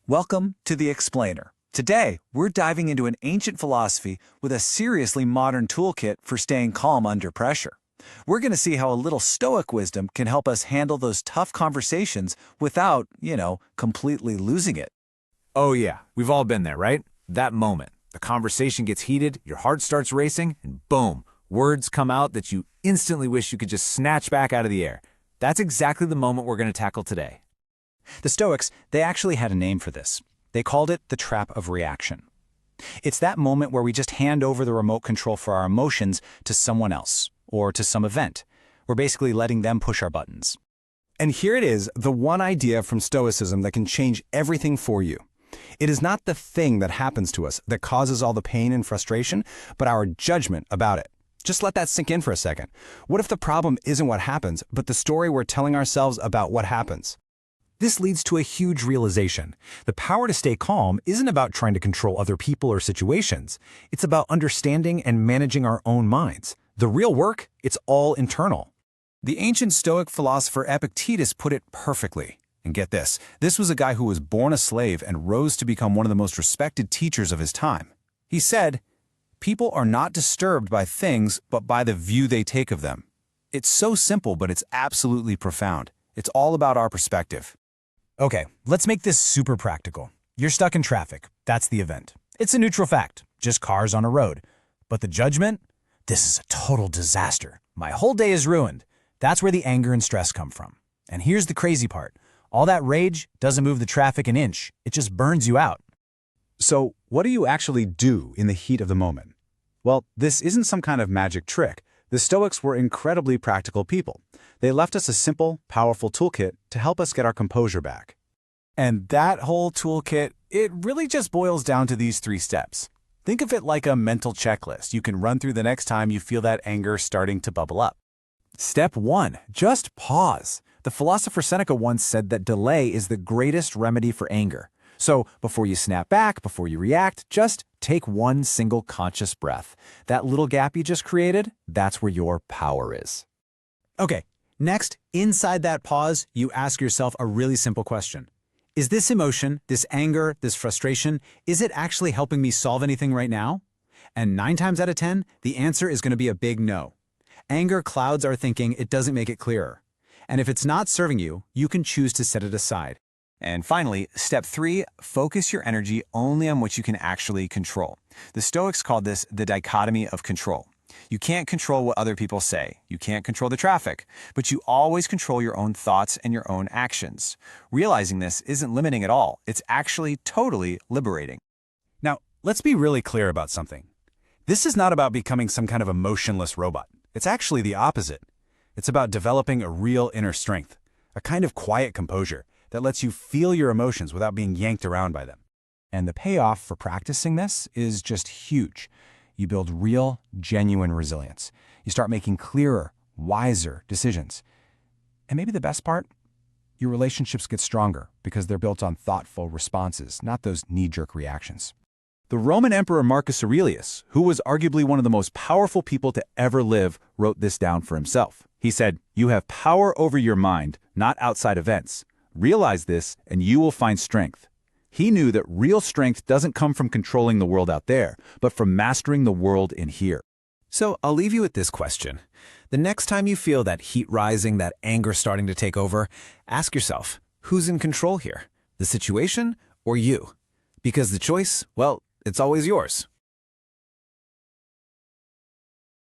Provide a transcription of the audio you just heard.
Welcome to The Explainer. Today, we're diving into an ancient philosophy with a seriously modern toolkit for staying calm under pressure. We're going to see how a little Stoic wisdom can help us handle those tough conversations without, completely losing it. Oh yeah, we've all been there, right? That moment. The conversation gets heated, your heart starts racing, and boom, words come out that you instantly wish you could just snatch back out of the air. That's exactly the moment we're going to tackle today. The Stoics, they actually had a name for this. They called it the trap of reaction. It's that moment where we just hand over the remote control for our emotions to someone else, or to some event. We're basically letting them push our buttons. And here it is, the one idea from Stoicism that can change everything for you. It is not the thing that happens to us that causes all the pain and frustration, but our judgment about it. Just let that sink in for a second. What if the problem isn't what happens, but the story we're telling ourselves about what happens? This leads to a huge realization. The power to stay calm isn't about trying to control other people or situations. It's about understanding and managing our own minds. The real work, it's all internal. The ancient Stoic philosopher Epictetus put it perfectly. And get this, this was a guy who was born a slave and rose to become one of the most respected teachers of his time. He said, "People are not disturbed by things, but by the view they take of them." It's so simple, but it's absolutely profound. It's all about our perspective. Okay, let's make this super practical. You're stuck in traffic. That's the event. It's a neutral fact, just cars on a road. But the judgment? This is a total disaster. My whole day is ruined. That's where the anger and stress come from. And here's the crazy part. All that rage doesn't move the traffic an inch. It just burns you out. So, what do you actually do in the heat of the moment? Well, this isn't some kind of magic trick. The Stoics were incredibly practical people. They left us a simple, powerful toolkit to help us get our composure back. And that whole toolkit, it really just boils down to these 3 steps. Think of it like a mental checklist you can run through the next time you feel that anger starting to bubble up. Step 1, just pause. The philosopher Seneca once said that delay is the greatest remedy for anger. So before you snap back, before you react, just take one single conscious breath. That little gap you just created, that's where your power is. Okay, next, inside that pause, you ask yourself a really simple question. Is this emotion, this anger, this frustration, is it actually helping me solve anything right now? And 9 times out of 10, the answer is going to be a big no. Anger clouds our thinking, it doesn't make it clearer. And if it's not serving you, you can choose to set it aside. And finally, step 3, focus your energy only on what you can actually control. The Stoics called this the dichotomy of control. You can't control what other people say. You can't control the traffic, but you always control your own thoughts and your own actions. Realizing this isn't limiting at all. It's actually totally liberating. Now, let's be really clear about something. This is not about becoming some kind of emotionless robot. It's actually the opposite. It's about developing a real inner strength, a kind of quiet composure that lets you feel your emotions without being yanked around by them. And the payoff for practicing this is just huge. You build real, genuine resilience. You start making clearer, wiser decisions. And maybe the best part? Your relationships get stronger because they're built on thoughtful responses, not those knee-jerk reactions. The Roman Emperor Marcus Aurelius, who was arguably one of the most powerful people to ever live, wrote this down for himself. He said, "You have power over your mind, not outside events. Realize this, and you will find strength." He knew that real strength doesn't come from controlling the world out there, but from mastering the world in here. So I'll leave you with this question. The next time you feel that heat rising, that anger starting to take over, ask yourself, who's in control here? The situation or you? Because the choice, well, it's always yours.